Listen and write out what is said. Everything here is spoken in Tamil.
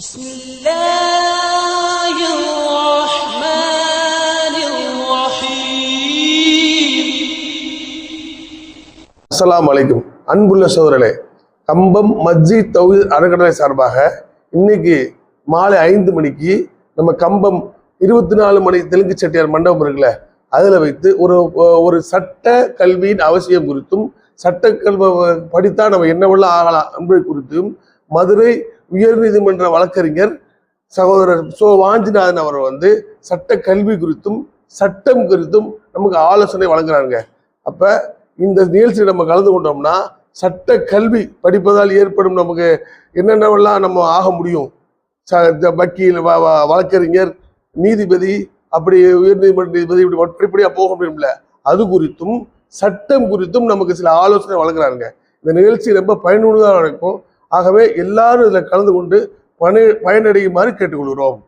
بسم الله الرحمن الرحيم. அஸ்ஸலாமு அலைக்கும். அன்புள்ள சோதரர்களே, கம்பம் மஸ்ஜித் தௌஹீத் அறக்கட்டளை சார்பாக இன்னைக்கு மாலை 5 மணிக்கு நம்ம கம்பம் 24 மணி தெலுங்கு செட்டியார் மண்டபம் இருக்குல்ல, அதில் வைத்து ஒரு சட்ட கல்வியின் அவசியம் குறித்தும் சட்ட கல்வி படித்தா நம்ம என்னவெல்ல ஆகலாம் என்பது குறித்தும் மதுரை உயர்நீதிமன்ற வழக்கறிஞர் சகோதரர் வாஞ்சிநாதன் அவர் சட்ட கல்வி குறித்தும் சட்டம் குறித்தும் நமக்கு ஆலோசனை வழங்குறாங்க. அப்ப இந்த நிகழ்ச்சியை நம்ம கலந்து கொண்டோம்னா சட்ட கல்வி படிப்பதால் ஏற்படும் நமக்கு என்னென்னவெல்லாம் நம்ம ஆக முடியும், வக்கீல், வழக்கறிஞர், நீதிபதி, அப்படி உயர்நீதிமன்ற நீதிபதி, இப்படி படிப்படியா போக முடியும்ல, அது குறித்தும் சட்டம் குறித்தும் நமக்கு சில ஆலோசனை வழங்குறாங்க. இந்த நிகழ்ச்சி ரொம்ப பயனுள்ளதாக இருக்கும். ஆகவே எல்லாரும் இதில் கலந்து கொண்டு பயனடையுமாறு கேட்டுக்கொள்கிறோம்.